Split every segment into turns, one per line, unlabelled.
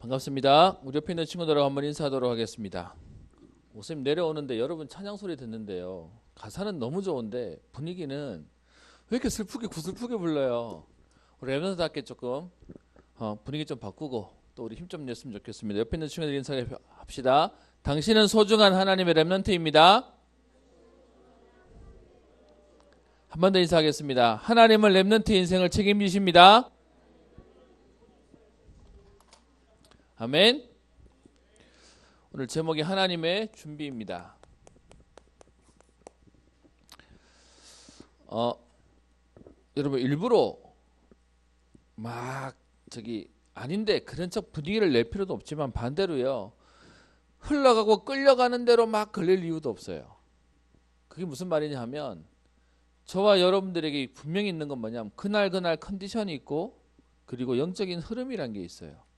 반갑습니다. 우리 옆에 있는 친구들하고 한번 인사하도록 하겠습니다. 목사님 내려오는데 여러분 찬양 소리 듣는데요. 가사는 너무 좋은데 분위기는 왜 이렇게 슬프게 구슬프게 불러요. 우리 랩런트답게 조금 분위기 좀 바꾸고 또 우리 힘 좀 냈으면 좋겠습니다. 옆에 있는 친구들 인사합시다. 당신은 소중한 하나님의 랩런트입니다. 한 번 더 인사하겠습니다. 하나님은 랩런트 인생을 책임지십니다. 아멘. 오늘 제목이 하나님의 준비입니다. 여러분 일부러 막 아닌데 그런 척 분위기를 낼 필요도 없지만 반대로요. 흘러가고 끌려가는 대로 막 걸릴 이유도 없어요. 그게 무슨 말이냐 하면 저와 여러분들에게 분명히 있는 건 뭐냐면 그날 컨디션이 있고 그리고 영적인 흐름이란 게 있어요.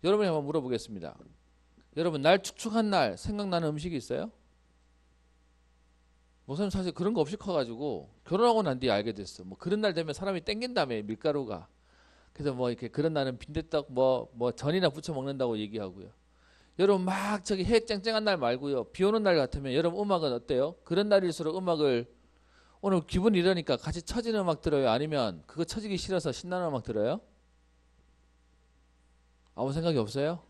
여러분이 한번 물어보겠습니다. 여러분 날 축축한 날 생각나는 음식이 있어요? 목사님 사실 그런 거 없이 커가지고 결혼하고 난 뒤에 알게 됐어. 뭐 그런 날 되면 사람이 땡긴다며 밀가루가. 그래서 뭐 이렇게 그런 날은 빈대떡 뭐 전이나 부쳐 먹는다고 얘기하고요. 여러분 막 해 쨍쨍한 날 말고요. 비 오는 날 같으면 여러분 음악은 어때요? 그런 날일수록 음악을 오늘 기분 이러니까 같이 처진 음악 들어요? 아니면 그거 처지기 싫어서 신나는 음악 들어요? 아무 생각이 없어요?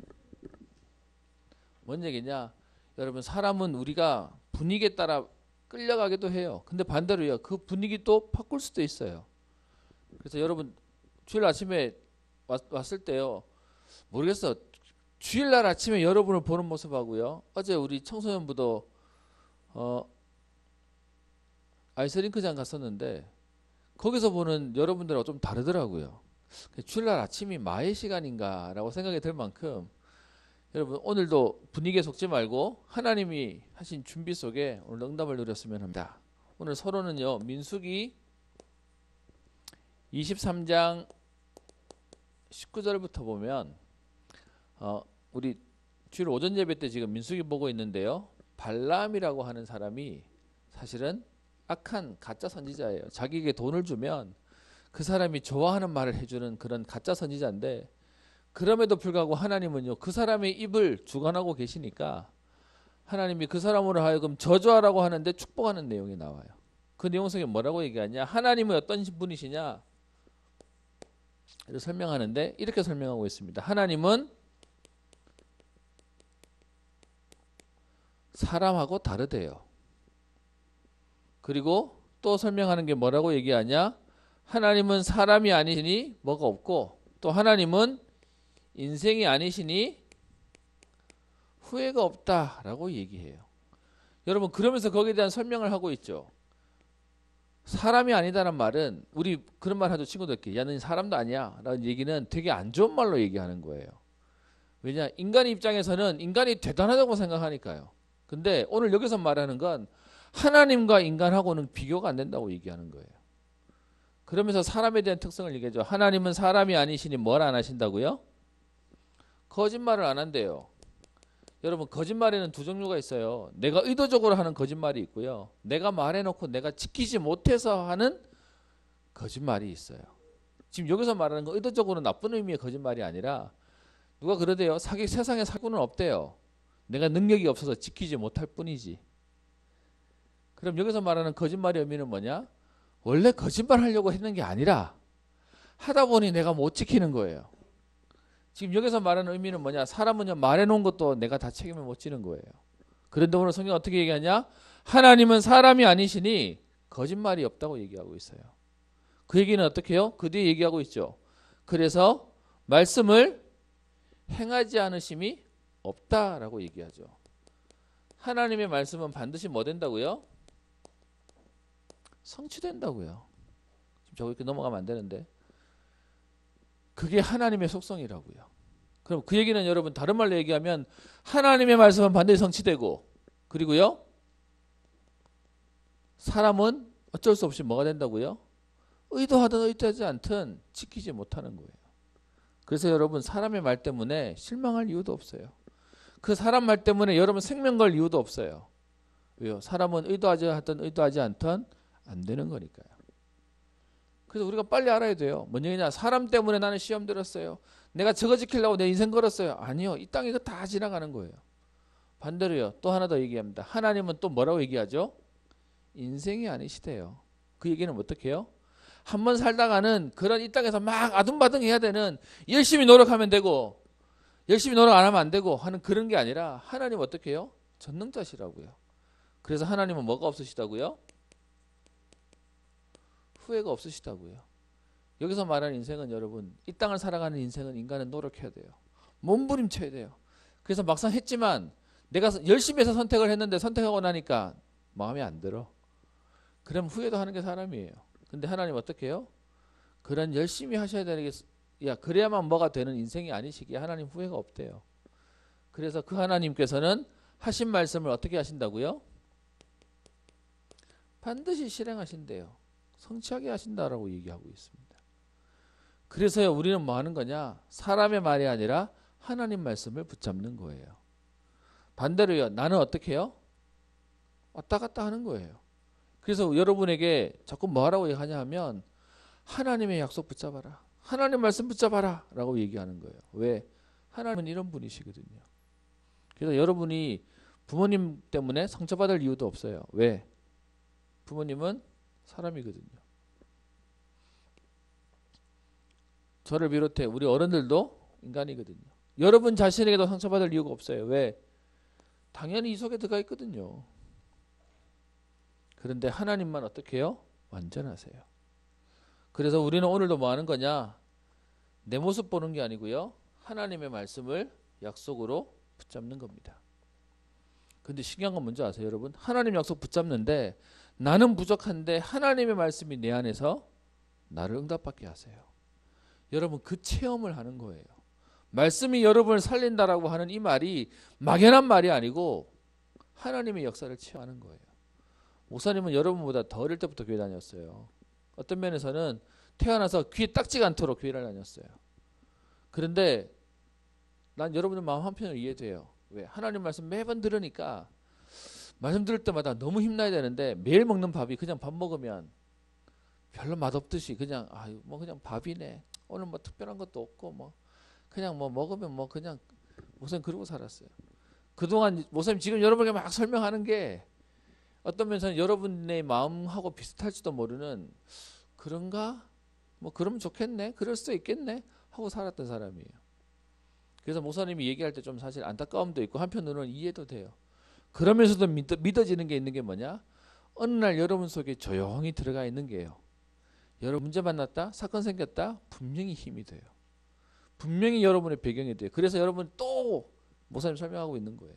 뭔 얘기냐? 여러분 사람은 우리가 분위기에 따라 끌려가기도 해요. 근데 반대로요. 그 분위기 또 바꿀 수도 있어요. 그래서 여러분 주일 아침에 왔을 때요. 모르겠어. 주일날 아침에 여러분을 보는 모습하고요. 어제 우리 청소년부도 아이스링크장 갔었는데 거기서 보는 여러분들하고 좀 다르더라고요. 주일날 아침이 마의 시간인가 라고 생각이 들 만큼 여러분 오늘도 분위기에 속지 말고 하나님이 하신 준비 속에 오늘 응답을 누렸으면 합니다. 오늘 서론은요. 민수기 23장 19절부터 보면 우리 주일 오전 예배 때 지금 민수기 보고 있는데요. 발람이라고 하는 사람이 사실은 악한 가짜 선지자예요. 자기에게 돈을 주면 그 사람이 좋아하는 말을 해주는 그런 가짜 선지자인데 그럼에도 불구하고 하나님은요. 그 사람의 입을 주관하고 계시니까 하나님이 그 사람으로 하여금 저주하라고 하는데 축복하는 내용이 나와요. 그 내용 속에 뭐라고 얘기하냐. 하나님은 어떤 분이시냐 이렇게 설명하는데 이렇게 설명하고 있습니다. 하나님은 사람하고 다르대요. 그리고 또 설명하는 게 뭐라고 얘기하냐. 하나님은 사람이 아니시니 뭐가 없고 또 하나님은 인생이 아니시니 후회가 없다라고 얘기해요. 여러분 그러면서 거기에 대한 설명을 하고 있죠. 사람이 아니다는 말은 우리 그런 말 하죠. 친구들끼리 야, 넌 사람도 아니야 라는 얘기는 되게 안 좋은 말로 얘기하는 거예요. 왜냐 인간의 입장에서는 인간이 대단하다고 생각하니까요. 근데 오늘 여기서 말하는 건 하나님과 인간하고는 비교가 안 된다고 얘기하는 거예요. 그러면서 사람에 대한 특성을 얘기하죠. 하나님은 사람이 아니시니 뭘 안 하신다고요? 거짓말을 안 한대요. 여러분 거짓말에는 두 종류가 있어요. 내가 의도적으로 하는 거짓말이 있고요. 내가 말해놓고 내가 지키지 못해서 하는 거짓말이 있어요. 지금 여기서 말하는 건 의도적으로 나쁜 의미의 거짓말이 아니라 누가 그러대요. 세상에 사고는 없대요. 내가 능력이 없어서 지키지 못할 뿐이지. 그럼 여기서 말하는 거짓말의 의미는 뭐냐? 원래 거짓말 하려고 했는 게 아니라 하다 보니 내가 못 지키는 거예요. 지금 여기서 말하는 의미는 뭐냐? 사람은요 말해놓은 것도 내가 다 책임을 못 지는 거예요. 그런데 오늘 성경 어떻게 얘기하냐? 하나님은 사람이 아니시니 거짓말이 없다고 얘기하고 있어요. 그 얘기는 어떻게 해요? 그 뒤에 얘기하고 있죠. 그래서 말씀을 행하지 않으심이 없다라고 얘기하죠. 하나님의 말씀은 반드시 뭐 된다고요? 성취된다고요. 지금 저거 이렇게 넘어가면 안 되는데 그게 하나님의 속성이라고요. 그럼 그 얘기는 여러분 다른 말로 얘기하면 하나님의 말씀은 반드시 성취되고 그리고요 사람은 어쩔 수 없이 뭐가 된다고요? 의도하든 의도하지 않든 지키지 못하는 거예요. 그래서 여러분 사람의 말 때문에 실망할 이유도 없어요. 그 사람 말 때문에 여러분 생명 걸 이유도 없어요. 왜요? 사람은 의도하지 하든 의도하지 않든 안 되는 거니까요. 그래서 우리가 빨리 알아야 돼요. 뭔 얘기냐? 사람 때문에 나는 시험 들었어요. 내가 저거 지키려고 내 인생 걸었어요. 아니요. 이 땅에 이거 다 지나가는 거예요. 반대로요. 또 하나 더 얘기합니다. 하나님은 또 뭐라고 얘기하죠? 인생이 아니시대요. 그 얘기는 어떻게 해요? 한번 살다가는 그런 이 땅에서 막 아둥바둥 해야 되는, 열심히 노력하면 되고 열심히 노력 안 하면 안 되고 하는 그런 게 아니라, 하나님 어떻게 해요? 전능자시라고요. 그래서 하나님은 뭐가 없으시다고요? 후회가 없으시다고요. 여기서 말하는 인생은, 여러분, 이 땅을 살아가는 인생은 인간은 노력해야 돼요. 몸부림쳐야 돼요. 그래서 막상 했지만 내가 열심히 해서 선택을 했는데 선택하고 나니까 마음에 안 들어. 그럼 후회도 하는 게 사람이에요. 근데 하나님 어떻게 해요? 그런 열심히 하셔야 되는 게, 야, 그래야만 뭐가 되는 인생이 아니시기에 하나님 후회가 없대요. 그래서 그 하나님께서는 하신 말씀을 어떻게 하신다고요? 반드시 실행하신대요. 성취하게 하신다라고 얘기하고 있습니다. 그래서요, 우리는 뭐 하는 거냐? 사람의 말이 아니라 하나님 말씀을 붙잡는 거예요. 반대로요, 나는 어떻게 해요? 왔다 갔다 하는 거예요. 그래서 여러분에게 자꾸 뭐 하라고 얘기하냐 하면, 하나님의 약속 붙잡아라, 하나님 말씀 붙잡아라 라고 얘기하는 거예요. 왜? 하나님은 이런 분이시거든요. 그래서 여러분이 부모님 때문에 상처받을 이유도 없어요. 왜? 부모님은 사람이거든요. 저를 비롯해 우리 어른들도 인간이거든요. 여러분 자신에게도 상처받을 이유가 없어요. 왜? 당연히 이 속에 들어가 있거든요. 그런데 하나님만 어떻게 해요? 완전하세요. 그래서 우리는 오늘도 뭐 하는 거냐? 내 모습 보는 게 아니고요, 하나님의 말씀을 약속으로 붙잡는 겁니다. 근데 신기한 건 뭔지 아세요, 여러분? 하나님 약속 붙잡는데 나는 부족한데 하나님의 말씀이 내 안에서 나를 응답받게 하세요. 여러분, 그 체험을 하는 거예요. 말씀이 여러분을 살린다라고 하는 이 말이 막연한 말이 아니고 하나님의 역사를 체험하는 거예요. 목사님은 여러분보다 더 어릴 때부터 교회 다녔어요. 어떤 면에서는 태어나서 귀에 딱지가 않도록 교회를 다녔어요. 그런데 난 여러분의 마음 한편으로 이해돼요. 왜? 하나님 말씀 매번 들으니까 말씀 들을 때마다 너무 힘나야 되는데, 매일 먹는 밥이 그냥 밥 먹으면 별로 맛없듯이 그냥, 아유 뭐 그냥 밥이네, 오늘 뭐 특별한 것도 없고 뭐 그냥 뭐 먹으면 뭐 그냥, 목사님 그러고 살았어요. 그동안 목사님 지금 여러분에게 막 설명하는 게 어떤 면에서는 여러분의 마음하고 비슷할지도 모르는, 그런가? 뭐 그러면 좋겠네, 그럴 수도 있겠네 하고 살았던 사람이에요. 그래서 목사님이 얘기할 때 좀 사실 안타까움도 있고 한편으로는 이해도 돼요. 그러면서도 믿어지는 게 있는 게 뭐냐? 어느 날 여러분 속에 조용히 들어가 있는 게요, 여러분 문제 만났다, 사건 생겼다, 분명히 힘이 돼요. 분명히 여러분의 배경이 돼요. 그래서 여러분 또 목사님 설명하고 있는 거예요.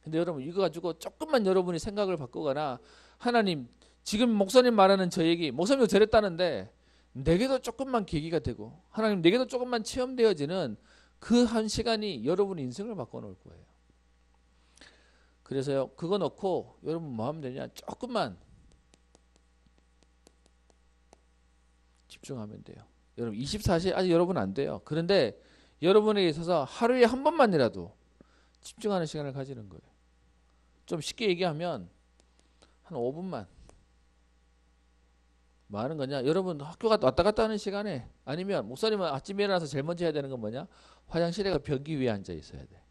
근데 여러분 이거 가지고 조금만 여러분이 생각을 바꾸거나, 하나님 지금 목사님 말하는 저 얘기, 목사님도 저랬다는데 내게도 조금만 계기가 되고 하나님 내게도 조금만 체험되어지는 그 한 시간이 여러분 인생을 바꿔놓을 거예요. 그래서요, 그거 놓고 여러분 뭐 하면 되냐? 조금만 집중하면 돼요. 여러분 24시간 아직 여러분 안 돼요. 그런데 여러분에게 있어서 하루에 한 번만이라도 집중하는 시간을 가지는 거예요. 좀 쉽게 얘기하면 한 5분만. 뭐 하는 거냐? 여러분 학교 왔다 갔다 하는 시간에, 아니면 목사님은 아침에 일어나서 제일 먼저 해야 되는 건 뭐냐? 화장실에 가 변기 위에 앉아 있어야 돼.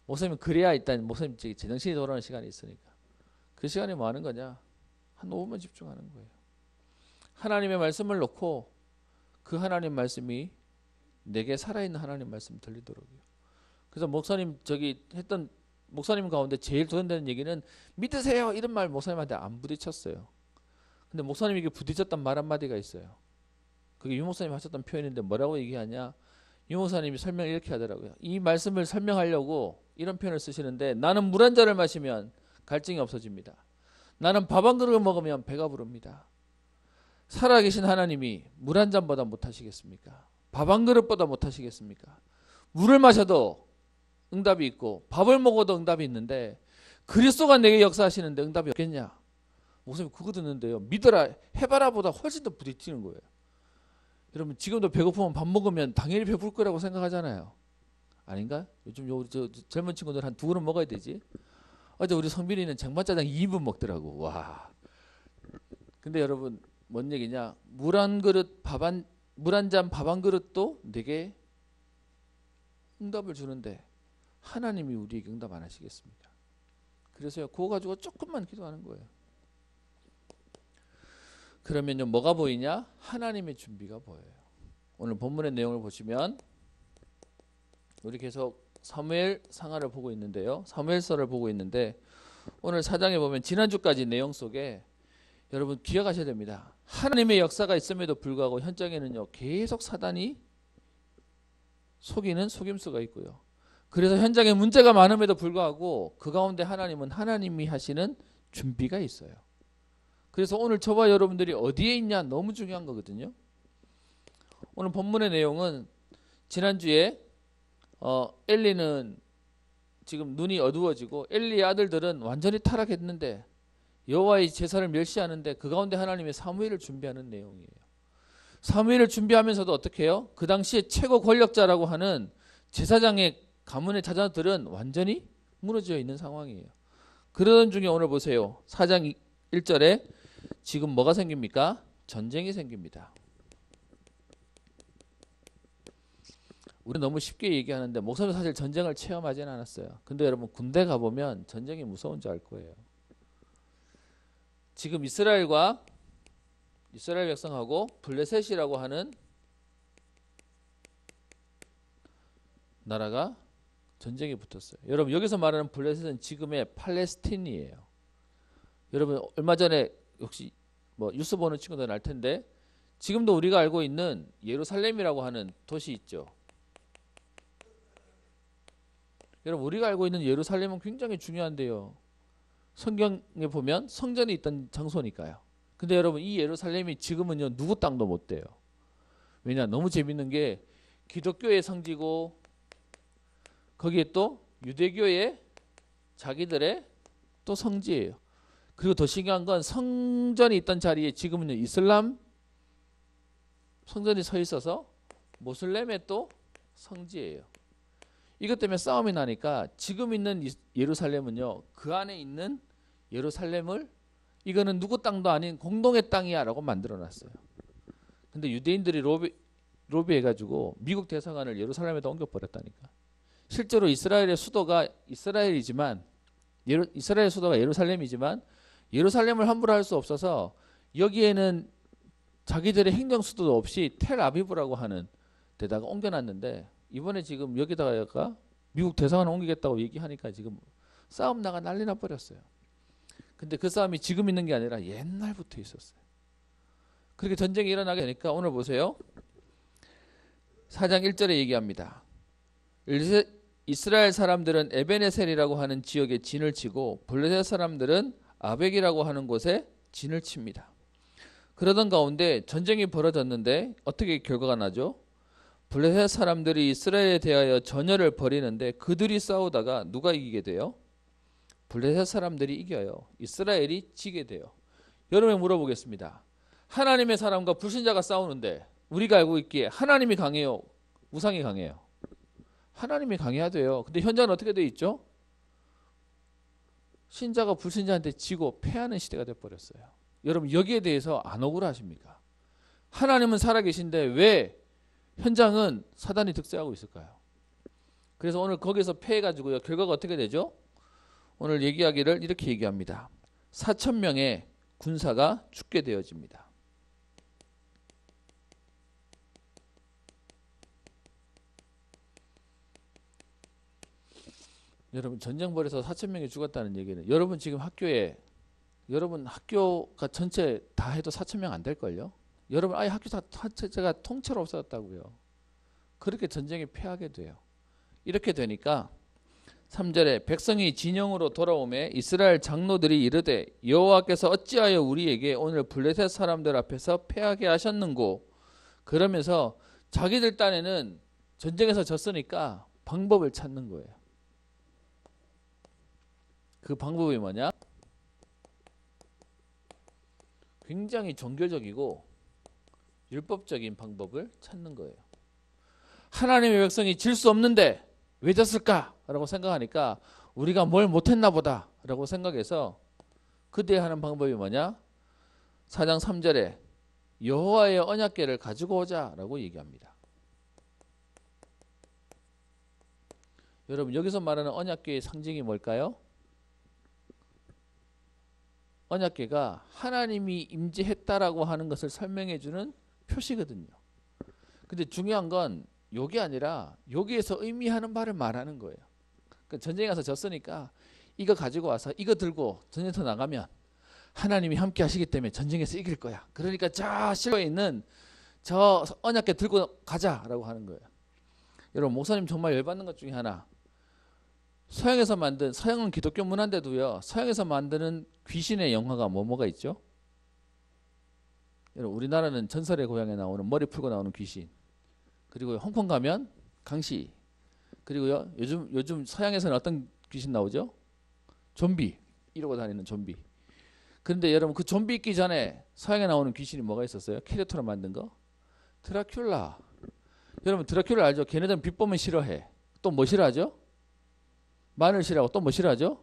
목사님은 그래야 일단 목사님 제정신이 돌아오는 시간이 있으니까. 그 시간에 뭐 하는 거냐? 한 5분만 집중하는 거예요. 하나님의 말씀을 놓고 그 하나님 말씀이 내게 살아있는 하나님 말씀 들리도록요. 그래서 목사님 했던 목사님 가운데 제일 도전되는 얘기는 믿으세요 이런 말 목사님한테 안 부딪혔어요. 근데 목사님에게 부딪혔던 말 한마디가 있어요. 그게 유 목사님이 하셨던 표현인데 뭐라고 얘기하냐? 유 목사님이 설명을 이렇게 하더라고요. 이 말씀을 설명하려고 이런 표현을 쓰시는데, 나는 물 한 잔을 마시면 갈증이 없어집니다. 나는 밥 한 그릇을 먹으면 배가 부릅니다. 살아계신 하나님이 물 한 잔보다 못하시겠습니까? 밥 한 그릇보다 못하시겠습니까? 물을 마셔도 응답이 있고 밥을 먹어도 응답이 있는데 그리스도가 내게 역사하시는데 응답이 없겠냐? 목사님 그거 듣는데요, 믿어라 해봐라 보다 훨씬 더 부딪히는 거예요. 여러분 지금도 배고프면 밥 먹으면 당연히 배부를 거라고 생각하잖아요. 아닌가? 요즘 저 젊은 친구들 한 2그릇 먹어야 되지. 어제 우리 성빈이는 쟁반짜장 2인분 먹더라고. 와. 근데 여러분 뭔 얘기냐? 물 한 잔 밥 한 그릇도 내게 응답을 주는데 하나님이 우리에게 응답 안 하시겠습니까? 그래서요, 그거 가지고 조금만 기도하는 거예요. 그러면요, 뭐가 보이냐? 하나님의 준비가 보여요. 오늘 본문의 내용을 보시면 우리 계속 사무엘 상하를 보고 있는데요. 사무엘서를 보고 있는데 오늘 4장에 보면 지난주까지 내용 속에 여러분 기억하셔야 됩니다. 하나님의 역사가 있음에도 불구하고 현장에는요, 계속 사단이 속이는 속임수가 있고요. 그래서 현장에 문제가 많음에도 불구하고 그 가운데 하나님은 하나님이 하시는 준비가 있어요. 그래서 오늘 저와 여러분들이 어디에 있냐 너무 중요한 거거든요. 오늘 본문의 내용은 지난주에 엘리는 지금 눈이 어두워지고 엘리의 아들들은 완전히 타락했는데 여호와의 제사를 멸시하는데 그 가운데 하나님의 사무엘을 준비하는 내용이에요. 사무엘을 준비하면서도 어떻게 해요? 그 당시에 최고 권력자라고 하는 제사장의 가문의 자녀들은 완전히 무너져 있는 상황이에요. 그런 중에 오늘 보세요. 4장 1절에 지금 뭐가 생깁니까? 전쟁이 생깁니다. 우리는 너무 쉽게 얘기하는데 목사도 사실 전쟁을 체험하지는 않았어요. 근데 여러분 군대 가보면 전쟁이 무서운 줄 알 거예요. 지금 이스라엘 백성하고 블레셋이라고 하는 나라가 전쟁이 붙었어요. 여러분 여기서 말하는 블레셋은 지금의 팔레스틴이에요. 여러분 얼마 전에 혹시 뭐 뉴스 보는 친구들은 알 텐데 지금도 우리가 알고 있는 예루살렘이라고 하는 도시 있죠. 여러분 우리가 알고 있는 예루살렘은 굉장히 중요한데요. 성경에 보면 성전이 있던 장소니까요. 근데 여러분 이 예루살렘이 지금은요 누구 땅도 못 돼요. 왜냐 너무 재밌는 게 기독교의 성지고 거기에 또 유대교의 자기들의 또 성지예요. 그리고 더 신기한 건 성전이 있던 자리에 지금은요 이슬람 성전이 서 있어서 모슬렘의 또 성지예요. 이것 때문에 싸움이 나니까 지금 있는 예루살렘은요 그 안에 있는 예루살렘을 이거는 누구 땅도 아닌 공동의 땅이야 라고 만들어 놨어요. 근데 유대인들이 로비해가지고 미국 대사관을 예루살렘에다 옮겨버렸다니까. 실제로 이스라엘의 수도가 이스라엘이지만 이스라엘 수도가 예루살렘이지만 예루살렘을 함부로 할 수 없어서 여기에는 자기들의 행정 수도도 없이 텔아비브라고 하는 데다가 옮겨놨는데 이번에 지금 여기다가 미국 대사관을 옮기겠다고 얘기하니까 지금 싸움 나가 난리 나버렸어요. 근데 그 싸움이 지금 있는 게 아니라 옛날부터 있었어요. 그렇게 전쟁이 일어나게 되니까 오늘 보세요. 4장 1절에 얘기합니다. 이스라엘 사람들은 에베네셀이라고 하는 지역에 진을 치고 블레셋 사람들은 아벡이라고 하는 곳에 진을 칩니다. 그러던 가운데 전쟁이 벌어졌는데 어떻게 결과가 나죠? 블레셋 사람들이 이스라엘에 대하여 전열을 벌이는데 그들이 싸우다가 누가 이기게 돼요? 블레셋 사람들이 이겨요. 이스라엘이 지게 돼요. 여러분 물어보겠습니다. 하나님의 사람과 불신자가 싸우는데 우리가 알고 있기에 하나님이 강해요? 우상이 강해요? 하나님이 강해야 돼요. 근데 현장은 어떻게 돼 있죠? 신자가 불신자한테 지고 패하는 시대가 돼버렸어요. 여러분 여기에 대해서 안 억울하십니까? 하나님은 살아계신데 왜 현장은 사단이 득세하고 있을까요? 그래서 오늘 거기서 패해가지고요. 결과가 어떻게 되죠? 오늘 얘기하기를 이렇게 얘기합니다. 4,000명의 군사가 죽게 되어집니다. 여러분 전쟁 벌여서 4,000명이 죽었다는 얘기는 여러분 지금 여러분 학교가 전체 다 해도 4,000명 안 될걸요? 여러분 아예 학교 자체가 통째로 없어졌다고요. 그렇게 전쟁에 패하게 돼요. 이렇게 되니까 3절에 백성이 진영으로 돌아오매 이스라엘 장로들이 이르되 여호와께서 어찌하여 우리에게 오늘 블레셋 사람들 앞에서 패하게 하셨는고. 그러면서 자기들 딴에는 전쟁에서 졌으니까 방법을 찾는 거예요. 그 방법이 뭐냐? 굉장히 종교적이고 율법적인 방법을 찾는 거예요. 하나님의 백성이 질 수 없는데 왜 졌을까? 라고 생각하니까 우리가 뭘 못했나 보다 라고 생각해서 그때 하는 방법이 뭐냐? 4장 3절에 여호와의 언약궤를 가지고 오자 라고 얘기합니다. 여러분 여기서 말하는 언약궤의 상징이 뭘까요? 언약궤가 하나님이 임재했다라고 하는 것을 설명해 주는 표시거든요. 근데 중요한 건 요게 아니라 여기에서 의미하는 바를 말하는 거예요. 그러니까 전쟁에 가서 졌으니까 이거 가지고 와서 이거 들고 전쟁터 나가면 하나님이 함께 하시기 때문에 전쟁에서 이길 거야. 그러니까 저 실로에 있는 저 언약궤 들고 가자라고 하는 거예요. 여러분 목사님 정말 열받는 것 중에 하나, 서양에서 만든, 서양은 기독교 문화인데도요, 서양에서 만드는 귀신의 영화가 뭐가 있죠? 여러분 우리나라는 전설의 고향에 나오는 머리 풀고 나오는 귀신, 그리고 홍콩 가면 강시, 그리고요 요즘 서양에서는 어떤 귀신 나오죠? 좀비, 이러고 다니는 좀비. 그런데 여러분 그 좀비 있기 전에 서양에 나오는 귀신이 뭐가 있었어요? 캐릭터로 만든 거? 드라큘라. 여러분 드라큘라 알죠? 걔네들은 빛 보면 싫어해. 또 뭐 싫어하죠? 마늘 싫어하고 또 뭐 싫어하죠?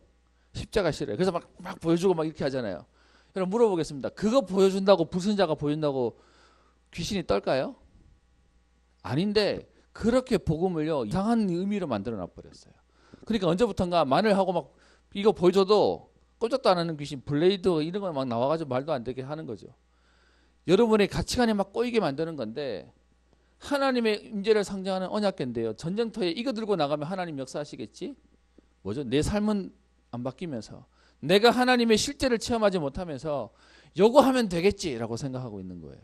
십자가 싫어해. 그래서 막 보여주고 막 이렇게 하잖아요. 여러분 물어보겠습니다. 그거 보여준다고, 불순자가 보여준다고 귀신이 떨까요? 아닌데 그렇게 복음을요 이상한 의미로 만들어 놔버렸어요. 그러니까 언제부턴가 마늘하고 막 이거 보여줘도 꼼짝도 안 하는 귀신, 블레이드 이런 거 막 나와가지고 말도 안 되게 하는 거죠. 여러분의 가치관이 막 꼬이게 만드는 건데, 하나님의 임재를 상징하는 언약궤인데요, 전쟁터에 이거 들고 나가면 하나님 역사하시겠지? 뭐죠? 내 삶은 안 바뀌면서 내가 하나님의 실제를 체험하지 못하면서 요거 하면 되겠지라고 생각하고 있는 거예요.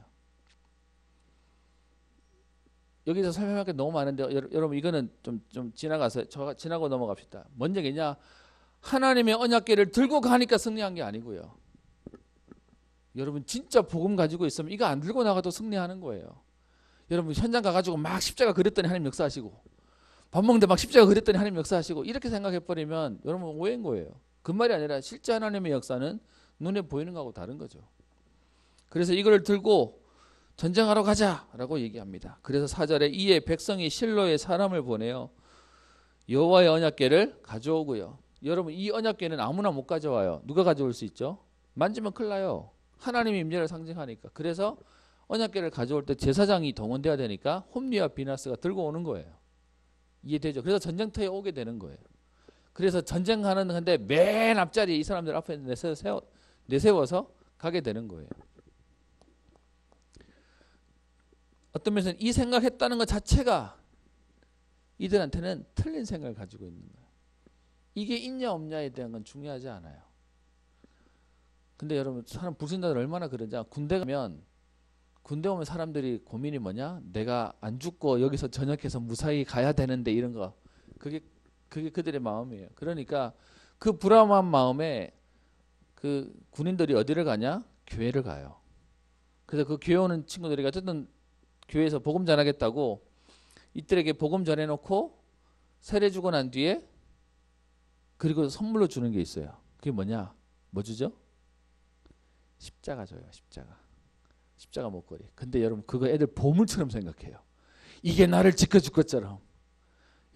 여기서 설명할 게 너무 많은데 여러분 이거는 좀 지나가서 지나고 넘어갑시다. 뭔 얘기냐? 하나님의 언약궤를 들고 가니까 승리한 게 아니고요. 여러분 진짜 복음 가지고 있으면 이거 안 들고 나가도 승리하는 거예요. 여러분 현장 가가지고 막 십자가 그렸더니 하나님 역사하시고, 밥 먹는데 막 십자가 그렸더니 하나님 역사하시고, 이렇게 생각해버리면 여러분 오해인 거예요. 그 말이 아니라 실제 하나님의 역사는 눈에 보이는 거하고 다른 거죠. 그래서 이걸 들고 전쟁하러 가자라고 얘기합니다. 그래서 4절에 이에 백성이 실로에 사람을 보내요. 여호와의 언약궤를 가져오고요. 여러분 이 언약궤는 아무나 못 가져와요. 누가 가져올 수 있죠? 만지면 큰일 나요. 하나님의 임재를 상징하니까. 그래서 언약궤를 가져올 때 제사장이 동원돼야 되니까 홈리와 비나스가 들고 오는 거예요. 이해되죠? 그래서 전쟁터에 오게 되는 거예요. 그래서 전쟁하는 건데 맨 앞자리에 이 사람들 앞에 내세워서 가게 되는 거예요. 어떤 면에서는 이 생각했다는 것 자체가 이들한테는 틀린 생각을 가지고 있는 거예요. 이게 있냐 없냐에 대한 건 중요하지 않아요. 근데 여러분 사람 불신자들 얼마나 그러냐. 군대 오면 사람들이 고민이 뭐냐? 내가 안 죽고 여기서 전역해서 무사히 가야 되는데, 이런 거. 그게 그들의 마음이에요. 그러니까 그 불안한 마음에 그 군인들이 어디를 가냐? 교회를 가요. 그래서 그 교회 오는 친구들이 어쨌든 교회에서 복음 전하겠다고 이들에게 복음 전해놓고 세례 주고 난 뒤에 그리고 선물로 주는 게 있어요. 그게 뭐냐? 뭐 주죠? 십자가 줘요. 십자가 목걸이. 근데 여러분 그거 애들 보물처럼 생각해요. 이게 나를 지켜줄 것처럼.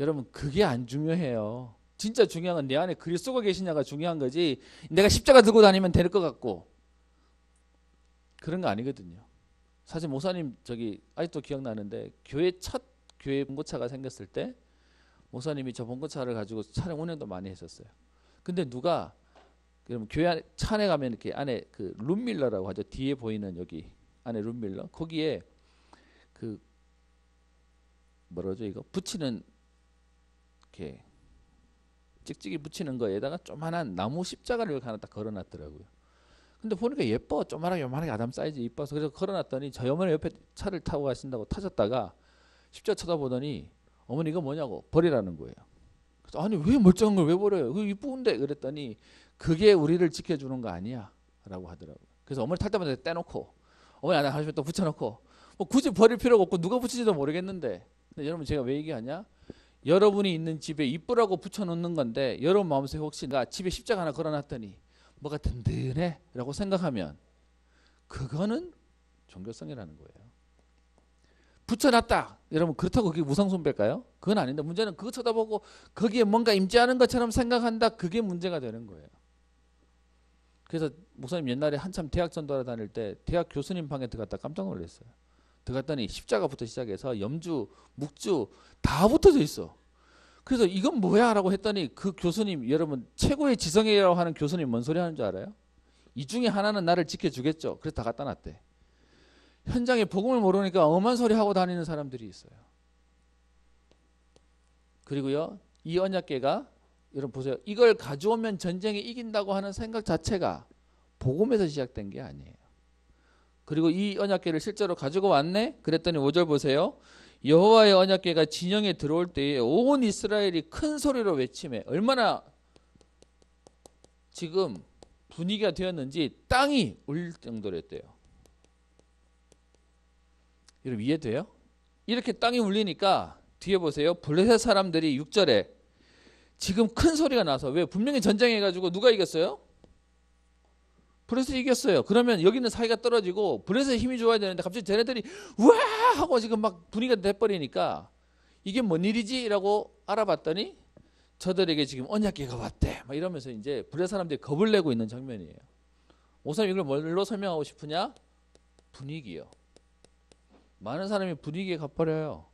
여러분 그게 안 중요해요. 진짜 중요한 건 내 안에 그리스도가 계시냐가 중요한 거지, 내가 십자가 들고 다니면 될 것 같고 그런 거 아니거든요. 사실 목사님 아직도 기억나는데 첫 교회 봉고차가 생겼을 때 목사님이 저 봉고차를 가지고 촬영 운행도 많이 했었어요. 근데 누가 여러분 교회 안에 차 안에 가면 이렇게 안에 그 룸밀러라고 하죠. 뒤에 보이는 여기 안에 룸밀러, 거기에 그 뭐라죠 이거 붙이는 이렇게 찍찍이 붙이는 거에다가 조만한 나무 십자가를 하나 딱 걸어놨더라고요. 근데 보니까 예뻐. 요만하게 아담 사이즈 이뻐서. 그래서 걸어놨더니 저희 어머니 옆에 차를 타고 가신다고 타셨다가 십자가 쳐다보더니 어머니 이거 뭐냐고 버리라는 거예요. 그래서 아니 왜 멀쩡한 걸 왜 버려요? 그거 이쁘은데. 그랬더니 그게 우리를 지켜주는 거 아니야 라고 하더라고요. 그래서 어머니 탈 때마다 떼놓고 어머니 안 하시면 또 붙여놓고, 뭐 굳이 버릴 필요가 없고 누가 붙이지도 모르겠는데. 근데 여러분 제가 왜 얘기하냐? 여러분이 있는 집에 이쁘라고 붙여놓는 건데 여러분 마음속에 혹시 나 집에 십자가 하나 걸어놨더니 뭐가 든든해 라고 생각하면 그거는 종교성이라는 거예요. 붙여놨다. 여러분 그렇다고 그게 무상숭배일까요? 그건 아닌데, 문제는 그거 쳐다보고 거기에 뭔가 임재하는 것처럼 생각한다. 그게 문제가 되는 거예요. 그래서 목사님 옛날에 한참 대학 전도하러 다닐 때 대학 교수님 방에 들어갔다 깜짝 놀랐어요. 들어갔더니 십자가부터 시작해서 염주, 묵주 다 붙어져 있어. 그래서 이건 뭐야 라고 했더니 그 교수님, 여러분 최고의 지성이라고 하는 교수님 뭔 소리 하는 줄 알아요? 이 중에 하나는 나를 지켜주겠죠. 그래서 다 갖다 놨대. 현장에 복음을 모르니까 엄한 소리 하고 다니는 사람들이 있어요. 그리고요, 이 언약궤가 여러분 보세요. 이걸 가져오면 전쟁에 이긴다고 하는 생각 자체가 복음에서 시작된 게 아니에요. 그리고 이 언약궤를 실제로 가지고 왔네? 그랬더니 5절 보세요. 여호와의 언약궤가 진영에 들어올 때에 온 이스라엘이 큰 소리로 외치매 얼마나 지금 분위기가 되었는지 땅이 울릴 정도로 했대요. 여러분 이해돼요? 이렇게 땅이 울리니까 뒤에 보세요. 블레셋 사람들이 6절에 지금 큰 소리가 나서, 왜? 분명히 전쟁해가지고 누가 이겼어요? 블레셋이 이겼어요. 그러면 여기는 사이가 떨어지고 블레셋의 힘이 좋아야 되는데 갑자기 쟤네들이 우와 하고 지금 막 분위기가 돼버리니까 이게 뭔 일이지? 라고 알아봤더니 저들에게 지금 언약궤가 왔대. 막 이러면서 이제 블레셋 사람들이 겁을 내고 있는 장면이에요. 목사님 이걸 뭘로 설명하고 싶으냐? 분위기요. 많은 사람이 분위기에 갚버려요.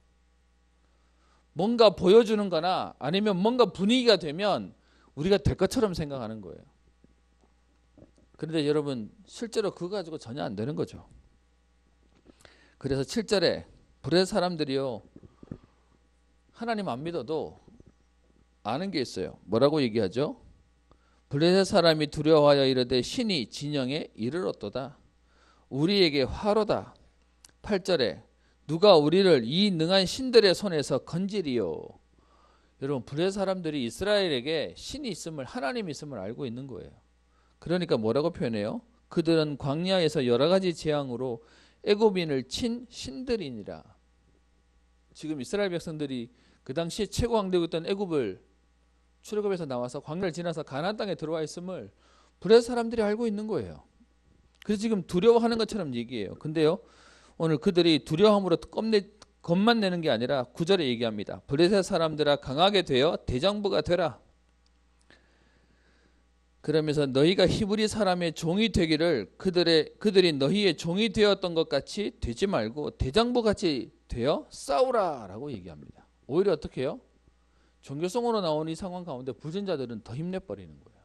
뭔가 보여주는 거나 아니면 뭔가 분위기가 되면 우리가 될 것처럼 생각하는 거예요. 그런데 여러분 실제로 그거 가지고 전혀 안 되는 거죠. 그래서 7절에 블레셋 사람들이요, 하나님 안 믿어도 아는 게 있어요. 뭐라고 얘기하죠? 블레셋 사람이 두려워하여 이르되 신이 진영에 이르렀도다. 우리에게 화로다. 8절에 누가 우리를 이 능한 신들의 손에서 건지리요. 여러분 블레셋 사람들이 이스라엘에게 신이 있음을, 하나님이 있음을 알고 있는 거예요. 그러니까 뭐라고 표현해요? 그들은 광야에서 여러 가지 재앙으로 애굽인을 친 신들이니라. 지금 이스라엘 백성들이 그 당시에 최고 왕되고 있던 애굽을 출애굽에서 나와서 광야를 지나서 가나안 땅에 들어와 있음을 블레셋 사람들이 알고 있는 거예요. 그래서 지금 두려워하는 것처럼 얘기해요. 근데요, 오늘 그들이 두려움으로 겁만 내는 게 아니라 9절에 얘기합니다. 블레셋 사람들아 강하게 되어 대장부가 되라. 그러면서 너희가 히브리 사람의 종이 되기를 그들이 너희의 종이 되었던 것 같이 되지 말고 대장부 같이 되어 싸우라 라고 얘기합니다. 오히려 어떻게 해요? 종교성으로 나온 이 상황 가운데 불신자들은 더 힘내버리는 거예요.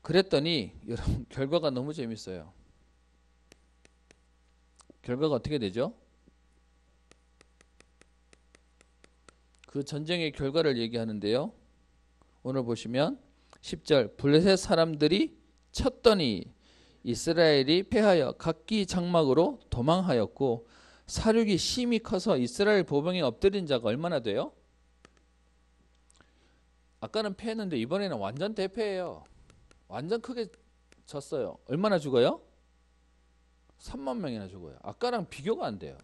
그랬더니 여러분 결과가 너무 재밌어요. 결과가 어떻게 되죠? 그 전쟁의 결과를 얘기하는데요. 오늘 보시면 10절 블레셋 사람들이 쳤더니 이스라엘이 패하여 각기 장막으로 도망하였고 사륙이 심히 커서 이스라엘 보병에 엎드린 자가 얼마나 돼요? 아까는 패했는데 이번에는 완전 대패예요. 완전 크게 졌어요. 얼마나 죽어요? 3만 명이나 죽어요. 아까랑 비교가 안 돼요.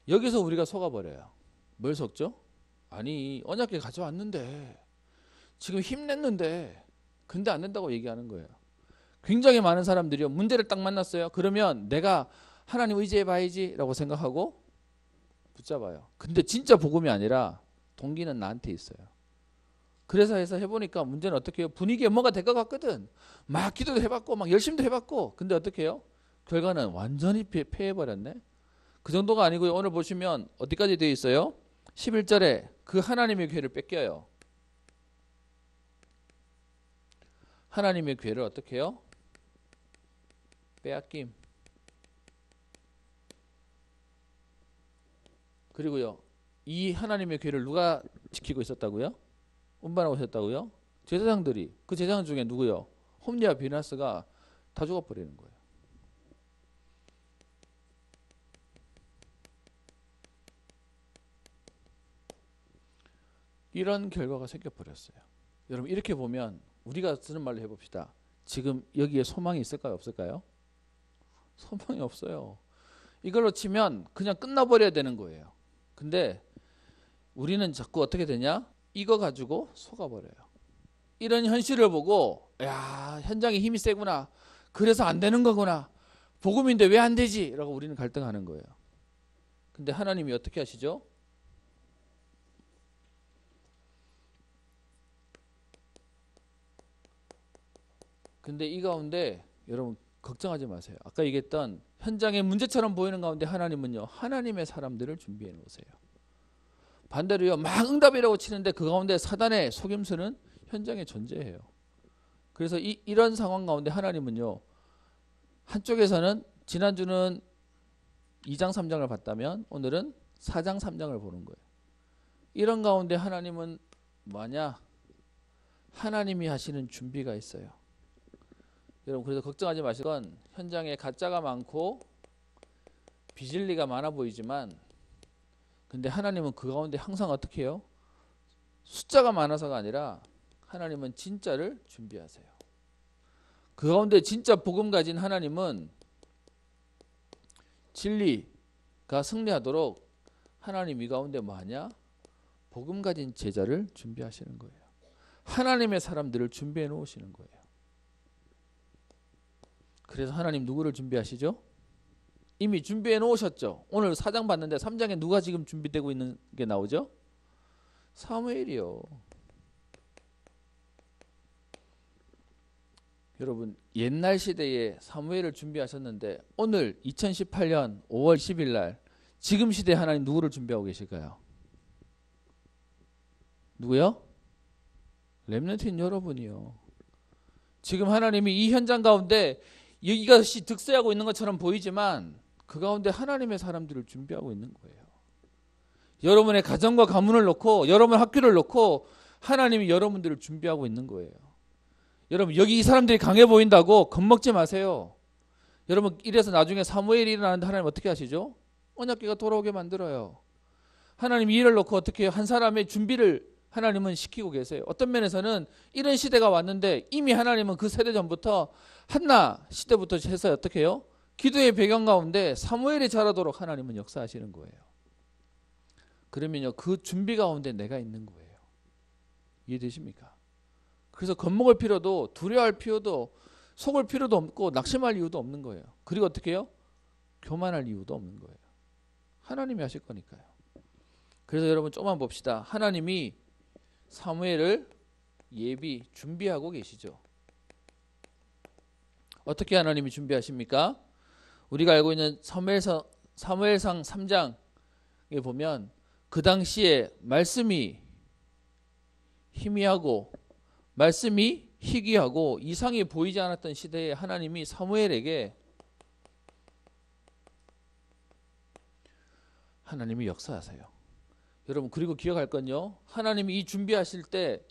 여기서 우리가 속아버려요. 뭘 속죠? 아니 언약궤 가져왔는데 지금 힘냈는데 근데 안 된다고 얘기하는 거예요. 굉장히 많은 사람들이요, 문제를 딱 만났어요. 그러면 내가 하나님 의지해봐야지 라고 생각하고 붙잡아요. 근데 진짜 복음이 아니라 동기는 나한테 있어요. 그래서 해서 해보니까 문제는 어떻게 해요? 분위기에 뭐가 될 것 같거든. 막 기도도 해봤고 막 열심도 해봤고 근데 어떻게 해요? 결과는 완전히 패해버렸네. 그 정도가 아니고요. 오늘 보시면 어디까지 되어 있어요? 11절에 그 하나님의 궤를 뺏겨요. 하나님의 궤를 어떻게 해요? 빼앗김. 그리고요, 이 하나님의 궤를 누가 지키고 있었다고요? 운반하고 있었다고요? 제사장들이. 그 제사장 중에 누구요? 홈리와 비나스가 다 죽어버리는 거예요. 이런 결과가 생겨버렸어요. 여러분 이렇게 보면 우리가 쓰는 말로 해봅시다. 지금 여기에 소망이 있을까요? 없을까요? 소망이 없어요. 이걸로 치면 그냥 끝나버려야 되는 거예요. 근데 우리는 자꾸 어떻게 되냐? 이거 가지고 속아버려요. 이런 현실을 보고 야, 현장에 힘이 세구나. 그래서 안 되는 거구나. 복음인데 왜 안 되지? 라고 우리는 갈등하는 거예요. 근데 하나님이 어떻게 하시죠? 근데 이 가운데 여러분 걱정하지 마세요. 아까 얘기했던 현장의 문제처럼 보이는 가운데 하나님은요, 하나님의 사람들을 준비해 놓으세요. 반대로요, 막 응답이라고 치는데 그 가운데 사단의 속임수는 현장에 존재해요. 그래서 이런 상황 가운데 하나님은요, 한쪽에서는 지난주는 2장 3장을 봤다면 오늘은 4장 3장을 보는 거예요. 이런 가운데 하나님은 뭐냐? 하나님이 하시는 준비가 있어요. 여러분, 그래서 걱정하지 마실 건 현장에 가짜가 많고 비진리가 많아 보이지만, 근데 하나님은 그 가운데 항상 어떻게 해요? 숫자가 많아서가 아니라 하나님은 진짜를 준비하세요. 그 가운데 진짜 복음 가진 하나님은 진리가 승리하도록 하나님 이 가운데 뭐하냐? 복음 가진 제자를 준비하시는 거예요. 하나님의 사람들을 준비해 놓으시는 거예요. 그래서 하나님 누구를 준비하시죠? 이미 준비해 놓으셨죠. 오늘 4장 봤는데 3장에 누가 지금 준비되고 있는 게 나오죠? 사무엘이요. 여러분, 옛날 시대에 사무엘을 준비하셨는데 오늘 2018년 5월 10일 날 지금 시대에 하나님 누구를 준비하고 계실까요? 누구요? 렘넌트인 여러분이요. 지금 하나님이 이 현장 가운데 이것이 득세하고 있는 것처럼 보이지만 그 가운데 하나님의 사람들을 준비하고 있는 거예요. 여러분의 가정과 가문을 놓고 여러분 학교를 놓고 하나님이 여러분들을 준비하고 있는 거예요. 여러분, 여기 이 사람들이 강해 보인다고 겁먹지 마세요. 여러분, 이래서 나중에 사무엘이 일어나는데 하나님 어떻게 하시죠? 언약궤가 돌아오게 만들어요. 하나님 이 일을 놓고 어떻게 해요? 한 사람의 준비를 하나님은 시키고 계세요. 어떤 면에서는 이런 시대가 왔는데 이미 하나님은 그 세대 전부터 한나 시대부터 해서 어떻게 해요? 기도의 배경 가운데 사무엘이 자라도록 하나님은 역사하시는 거예요. 그러면요, 그 준비 가운데 내가 있는 거예요. 이해되십니까? 그래서 겁먹을 필요도, 두려워할 필요도, 속을 필요도 없고 낙심할 이유도 없는 거예요. 그리고 어떻게 해요? 교만할 이유도 없는 거예요. 하나님이 하실 거니까요. 그래서 여러분 조금만 봅시다. 하나님이 사무엘을 예비 준비하고 계시죠. 어떻게 하나님이 준비하십니까? 우리가 알고 있는 사무엘상 3장에 보면 그 당시에 말씀이 희미하고 말씀이 희귀하고 이상이 보이지 않았던 시대에 하나님이 사무엘에게 하나님이 역사하세요. 여러분, 그리고 기억할 건요, 하나님이 이 준비하실 때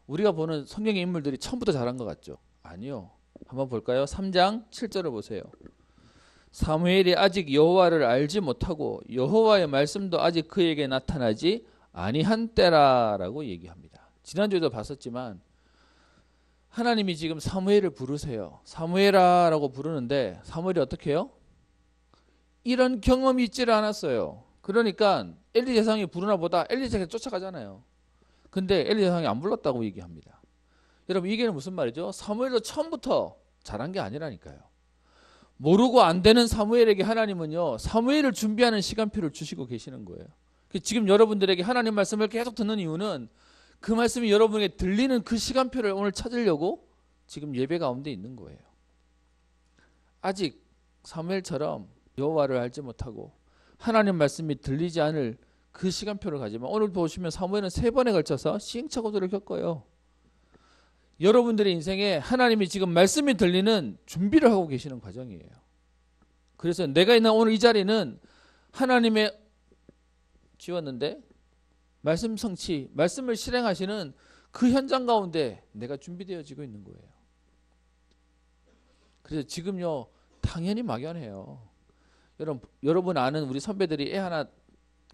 우리가 보는 성경의 인물들이 처음부터 잘한 것 같죠? 아니요. 한번 볼까요? 3장 7절을 보세요. 사무엘이 아직 여호와를 알지 못하고 여호와의 말씀도 아직 그에게 나타나지 아니한 때라라고 얘기합니다. 지난주에도 봤었지만 하나님이 지금 사무엘을 부르세요. 사무엘아 라고 부르는데 사무엘이 어떻게 해요? 이런 경험이 있지를 않았어요. 그러니까 엘리 제사장이 부르나 보다 엘리 제사장이 쫓아가잖아요. 근데 엘리 제사장이 안 불렀다고 얘기합니다. 여러분, 이게 무슨 말이죠? 사무엘도 처음부터 잘한 게 아니라니까요. 모르고 안 되는 사무엘에게 하나님은요, 사무엘을 준비하는 시간표를 주시고 계시는 거예요. 지금 여러분들에게 하나님 말씀을 계속 듣는 이유는 그 말씀이 여러분에게 들리는 그 시간표를 오늘 찾으려고 지금 예배 가운데 있는 거예요. 아직 사무엘처럼 여호와를 알지 못하고 하나님 말씀이 들리지 않을 그 시간표를 가지만 오늘 보시면 사무엘은 3번에 걸쳐서 시행착오들을 겪어요. 여러분들의 인생에 하나님이 지금 말씀이 들리는 준비를 하고 계시는 과정이에요. 그래서 내가 있는 오늘 이 자리는 하나님의 지웠는데 말씀 성취, 말씀을 실행하시는 그 현장 가운데 내가 준비되어지고 있는 거예요. 그래서 지금요, 당연히 막연해요. 여러분 아는 우리 선배들이 애 하나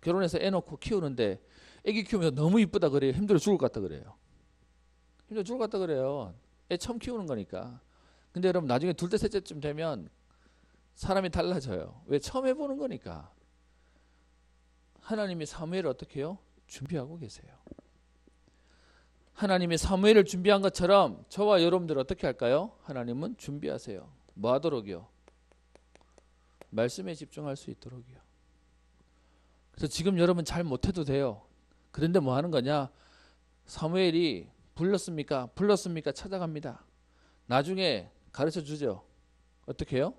결혼해서 애 놓고 키우는데 애기 키우면서 너무 이쁘다 그래요. 힘들어 죽을 것 같다 그래요. 힘들어 죽을 것 같다 그래요. 애 처음 키우는 거니까. 근데 여러분 나중에 둘째 셋째쯤 되면 사람이 달라져요. 왜? 처음 해보는 거니까. 하나님이 사무엘을 어떻게 해요? 준비하고 계세요. 하나님이 사무엘을 준비한 것처럼 저와 여러분들 어떻게 할까요? 하나님은 준비하세요. 뭐 하도록요? 말씀에 집중할 수 있도록요. 그래서 지금 여러분 잘 못해도 돼요. 그런데 뭐 하는 거냐? 사무엘이 불렀습니까? 찾아갑니다. 나중에 가르쳐 주죠. 어떻게 해요?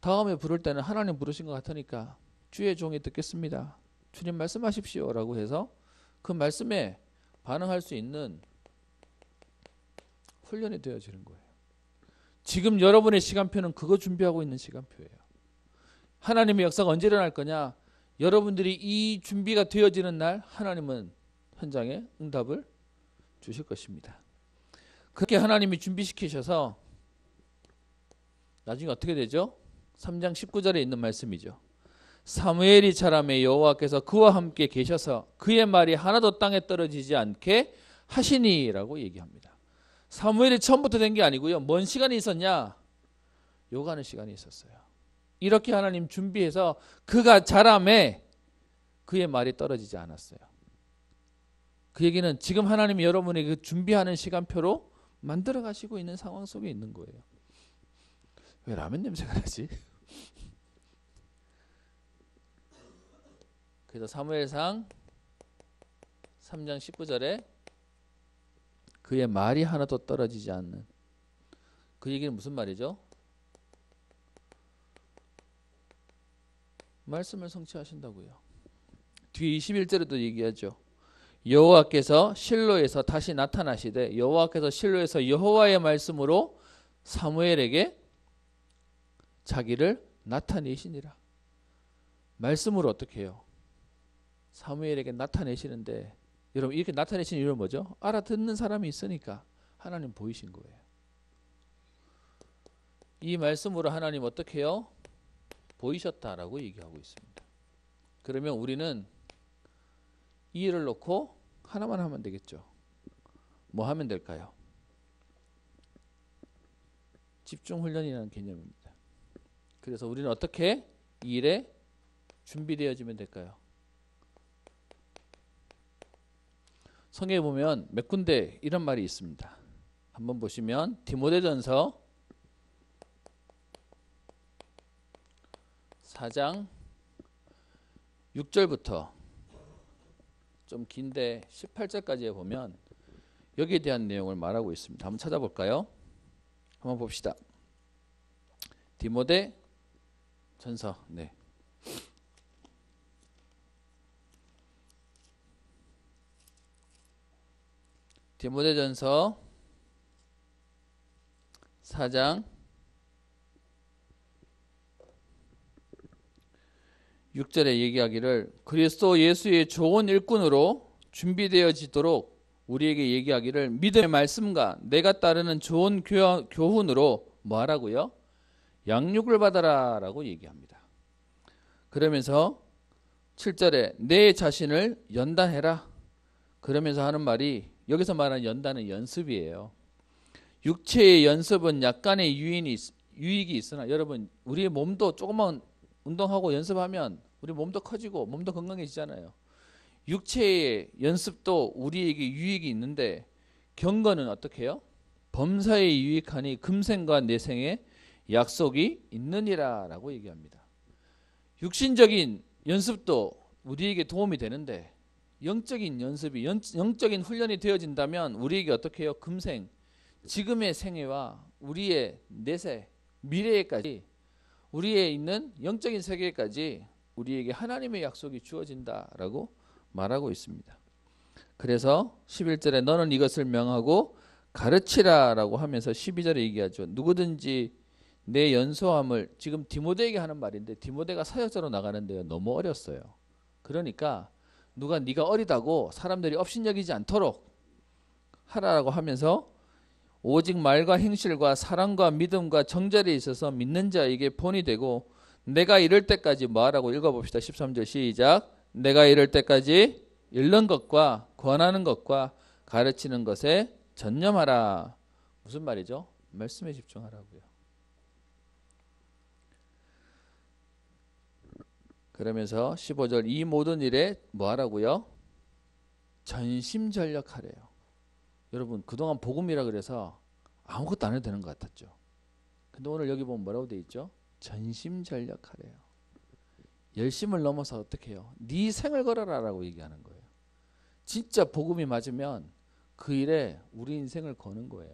다음에 부를 때는 하나님 부르신 것 같으니까 주의 종이 듣겠습니다. 주님 말씀하십시오 라고 해서 그 말씀에 반응할 수 있는 훈련이 되어지는 거예요. 지금 여러분의 시간표는 그거 준비하고 있는 시간표예요. 하나님의 역사가 언제 일어날 거냐? 여러분들이 이 준비가 되어지는 날 하나님은 현장에 응답을 주실 것입니다. 그렇게 하나님이 준비시키셔서 나중에 어떻게 되죠? 3장 19절에 있는 말씀이죠. 사무엘이 자라매 여호와께서 그와 함께 계셔서 그의 말이 하나도 땅에 떨어지지 않게 하시니라고 얘기합니다. 사무엘이 처음부터 된 게 아니고요. 뭔 시간이 있었냐? 요가는 시간이 있었어요. 이렇게 하나님 준비해서 그가 자라매 그의 말이 떨어지지 않았어요. 그 얘기는 지금 하나님이 여러분의 그 준비하는 시간표로 만들어 가시고 있는 상황 속에 있는 거예요. 왜 라면 냄새가 나지? 그래서 사무엘상 3장 19절에 그의 말이 하나도 떨어지지 않는, 그 얘기는 무슨 말이죠? 말씀을 성취하신다고요. 뒤에 21절에도 얘기하죠. 여호와께서 실로에서 다시 나타나시되 여호와께서 실로에서 여호와의 말씀으로 사무엘에게 자기를 나타내시니라. 말씀으로 어떻게 해요? 사무엘에게 나타내시는데, 여러분 이렇게 나타내시는 이유는 뭐죠? 알아듣는 사람이 있으니까 하나님 보이신 거예요. 이 말씀으로 하나님 어떻게 해요? 보이셨다라고 얘기하고 있습니다. 그러면 우리는 이 일을 놓고 하나만 하면 되겠죠. 뭐 하면 될까요? 집중 훈련이라는 개념입니다. 그래서 우리는 어떻게 이 일에 준비되어지면 될까요? 성경에 보면 몇 군데 이런 말이 있습니다. 한번 보시면 디모데전서 4장 6절부터 좀 긴데 18절까지에 보면 여기에 대한 내용을 말하고 있습니다. 한번 찾아볼까요? 한번 봅시다. 디모데 전서, 네. 디모데전서 4장 6절에 얘기하기를 그리스도 예수의 좋은 일꾼으로 준비되어지도록 우리에게 얘기하기를 믿음의 말씀과 내가 따르는 좋은 교훈으로 뭐 하라고요? 양육을 받아라 라고 얘기합니다. 그러면서 7절에 내 자신을 연단해라. 그러면서 하는 말이, 여기서 말하는 연단은 연습이에요. 육체의 연습은 약간의 유익이 있으나 여러분 우리의 몸도 조금만 운동하고 연습하면 우리 몸도 커지고 몸도 건강해지잖아요. 육체의 연습도 우리에게 유익이 있는데 경건은 어떻게 해요? 범사에 유익하니 금생과 내생에 약속이 있느니라 라고 얘기합니다. 육신적인 연습도 우리에게 도움이 되는데 영적인 연습이, 영적인 훈련이 되어진다면 우리에게 어떻게 해요? 금생, 지금의 생애와 우리의 내세, 미래에까지, 우리의 있는 영적인 세계까지 우리에게 하나님의 약속이 주어진다라고 말하고 있습니다. 그래서 11절에 너는 이것을 명하고 가르치라 라고 하면서 12절에 얘기하죠. 누구든지 내 연소함을, 지금 디모데에게 하는 말인데 디모데가 사역자로 나가는데요, 너무 어렸어요. 그러니까 누가 네가 어리다고 사람들이 업신여기지 않도록 하라라고 하면서 오직 말과 행실과 사랑과 믿음과 정절에 있어서 믿는 자에게 본이 되고 내가 이럴 때까지 뭐 하라고 읽어봅시다. 13절 시작. 내가 이럴 때까지 읽는 것과 권하는 것과 가르치는 것에 전념하라. 무슨 말이죠? 말씀에 집중하라고요. 그러면서 15절 이 모든 일에 뭐 하라고요? 전심전력하래요. 여러분 그동안 복음이라 그래서 아무것도 안 해도 되는 것 같았죠. 근데 오늘 여기 보면 뭐라고 돼 있죠? 전심전력하래요. 열심을 넘어서 어떻게 해요? 네 생을 걸어라 라고 얘기하는 거예요. 진짜 복음이 맞으면 그 일에 우리 인생을 거는 거예요.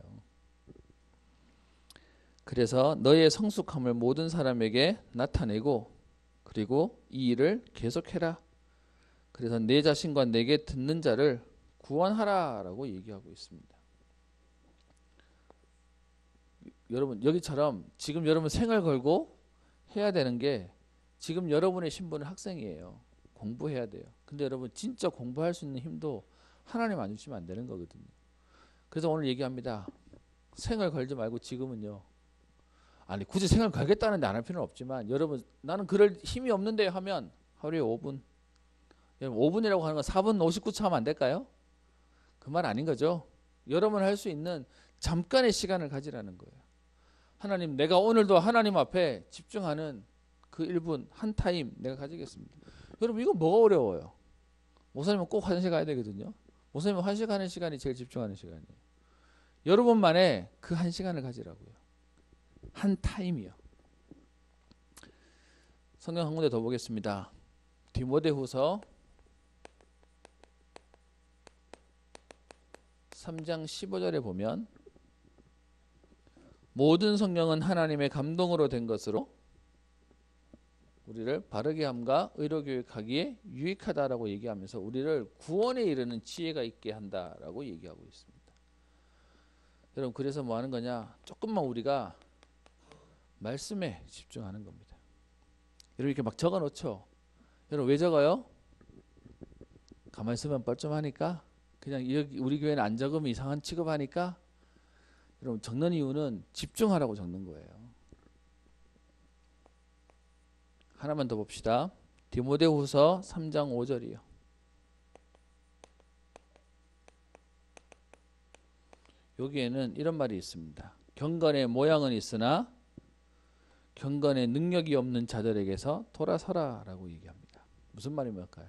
그래서 너의 성숙함을 모든 사람에게 나타내고 그리고 이 일을 계속해라. 그래서 내 자신과 내게 듣는 자를 구원하라라고 얘기하고 있습니다. 여러분 여기처럼 지금 여러분 생을 걸고 해야 되는 게 지금 여러분의 신분은 학생이에요. 공부해야 돼요. 근데 여러분 진짜 공부할 수 있는 힘도 하나님 안 주시면 안 되는 거거든요. 그래서 오늘 얘기합니다. 생을 걸지 말고 지금은요. 아니 굳이 생을 걸겠다는데 안 할 필요는 없지만 여러분 나는 그럴 힘이 없는데 하면 하루에 5분. 여러분 5분이라고 하는 건 4분 59초 하면 안 될까요? 그 말 아닌 거죠. 여러분 할 수 있는 잠깐의 시간을 가지라는 거예요. 하나님 내가 오늘도 하나님 앞에 집중하는 그 1분 한 타임 내가 가지겠습니다. 여러분 이거 뭐가 어려워요? 목사님은 꼭 화장실 가야 되거든요. 목사님은 화장실 가는 시간이 제일 집중하는 시간이에요. 여러분만의 그 한 시간을 가지라고요. 한 타임이요. 성경 한 군데 더 보겠습니다. 디모데후서 3장 15절에 보면 모든 성경은 하나님의 감동으로 된 것으로 우리를 바르게 함과 의로 교육하기에 유익하다라고 얘기하면서 우리를 구원에 이르는 지혜가 있게 한다라고 얘기하고 있습니다. 여러분 그래서 뭐 하는 거냐? 조금만 우리가 말씀에 집중하는 겁니다. 여러분 이렇게 막 적어 놓죠. 여러분 왜 적어요? 가만히 있으면 뻘쭘하니까? 그냥 여기 우리 교회는 안 적으면 이상한 취급하니까? 여러분 적는 이유는 집중하라고 적는 거예요. 하나만 더 봅시다. 디모데후서 3장 5절이요. 여기에는 이런 말이 있습니다. 경건의 모양은 있으나 경건의 능력이 없는 자들에게서 돌아서라라고 얘기합니다. 무슨 말이면까요?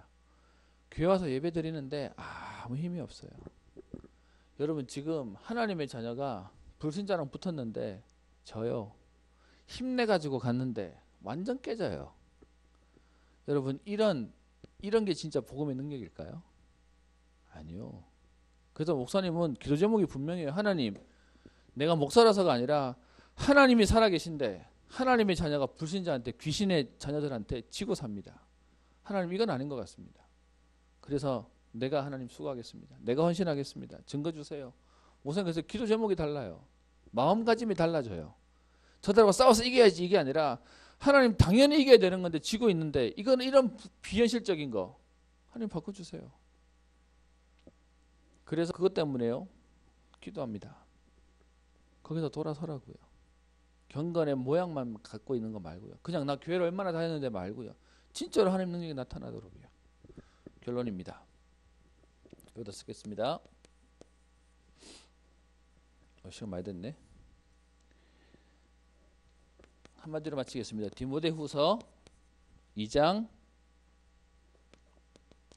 교회 와서 예배 드리는데 아무 힘이 없어요. 여러분 지금 하나님의 자녀가 불신자랑 붙었는데 저요. 힘내가지고 갔는데 완전 깨져요. 여러분 이런 게 진짜 복음의 능력일까요? 아니요. 그래서 목사님은 기도 제목이 분명해요. 하나님 내가 목사라서가 아니라 하나님이 살아계신데 하나님의 자녀가 불신자한테 귀신의 자녀들한테 지고 삽니다. 하나님 이건 아닌 것 같습니다. 그래서 내가 하나님 수고하겠습니다. 내가 헌신하겠습니다. 증거 주세요. 목사님 그래서 기도 제목이 달라요. 마음가짐이 달라져요. 저들하고 싸워서 이겨야지 이게 아니라 하나님 당연히 이겨야 되는 건데 지고 있는데 이거는 이런 비현실적인 거 하나님 바꿔주세요. 그래서 그것 때문에요. 기도합니다. 거기서 돌아서라고요. 경건의 모양만 갖고 있는 거 말고요. 그냥 나 교회를 얼마나 다녔는데 말고요. 진짜로 하나님 능력이 나타나도록요. 결론입니다. 여기다 쓰겠습니다. 시간 많이 됐네. 한마디로 마치겠습니다. 디모데후서 2장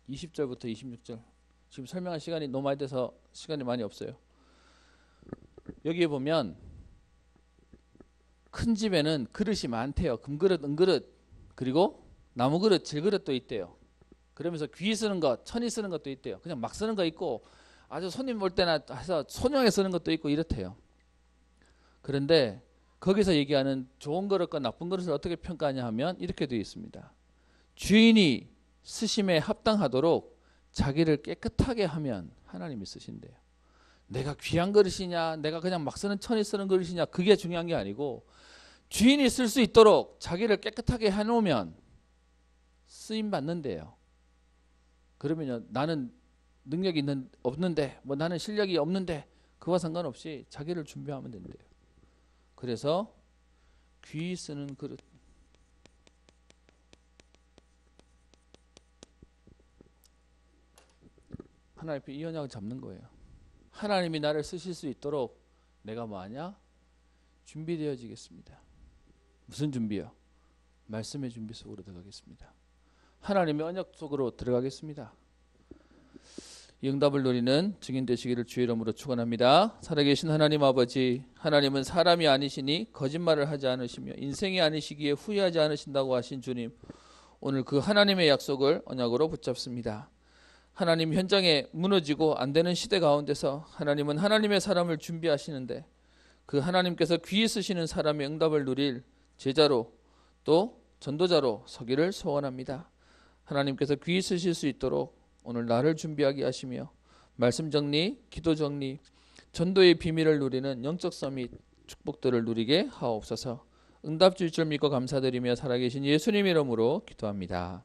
20절부터 26절. 지금 설명할 시간이 너무 많이 돼서 시간이 많이 없어요. 여기에 보면 큰 집에는 그릇이 많대요. 금그릇, 은그릇, 그리고 나무그릇, 질그릇도 있대요. 그러면서 귀 쓰는 것, 천이 쓰는 것도 있대요. 그냥 막 쓰는 거 있고 아주 손님 올 때나 해서 소형에 쓰는 것도 있고 이렇대요. 그런데 거기서 얘기하는 좋은 그릇과 나쁜 그릇을 어떻게 평가하냐 하면 이렇게 되어 있습니다. 주인이 쓰심에 합당하도록 자기를 깨끗하게 하면 하나님이 쓰신대요. 내가 귀한 그릇이냐 내가 그냥 막 쓰는 천이 쓰는 그릇이냐 그게 중요한 게 아니고 주인이 쓸 수 있도록 자기를 깨끗하게 해놓으면 쓰임 받는데요. 그러면요 나는 능력이 없는데 뭐 나는 실력이 없는데 그와 상관없이 자기를 준비하면 된대요. 그래서 귀 쓰는 그릇 하나님 앞에 이 언약을 잡는 거예요. 하나님이 나를 쓰실 수 있도록 내가 뭐하냐? 준비되어지겠습니다. 무슨 준비요? 말씀의 준비 속으로 들어가겠습니다. 하나님의 언약 속으로 들어가겠습니다. 이 응답을 누리는 증인 되시기를 주의 이름으로 축원합니다. 살아계신 하나님 아버지, 하나님은 사람이 아니시니 거짓말을 하지 않으시며 인생이 아니시기에 후회하지 않으신다고 하신 주님, 오늘 그 하나님의 약속을 언약으로 붙잡습니다. 하나님 현장에 무너지고 안 되는 시대 가운데서 하나님은 하나님의 사람을 준비하시는데 그 하나님께서 귀히 쓰시는 사람의 응답을 누릴 제자로 또 전도자로 서기를 소원합니다. 하나님께서 귀히 쓰실 수 있도록 오늘 나를 준비하게 하시며 말씀 정리, 기도 정리, 전도의 비밀을 누리는 영적 서밋 축복들을 누리게 하옵소서. 응답 주실 줄 믿고 감사드리며 살아계신 예수님 이름으로 기도합니다.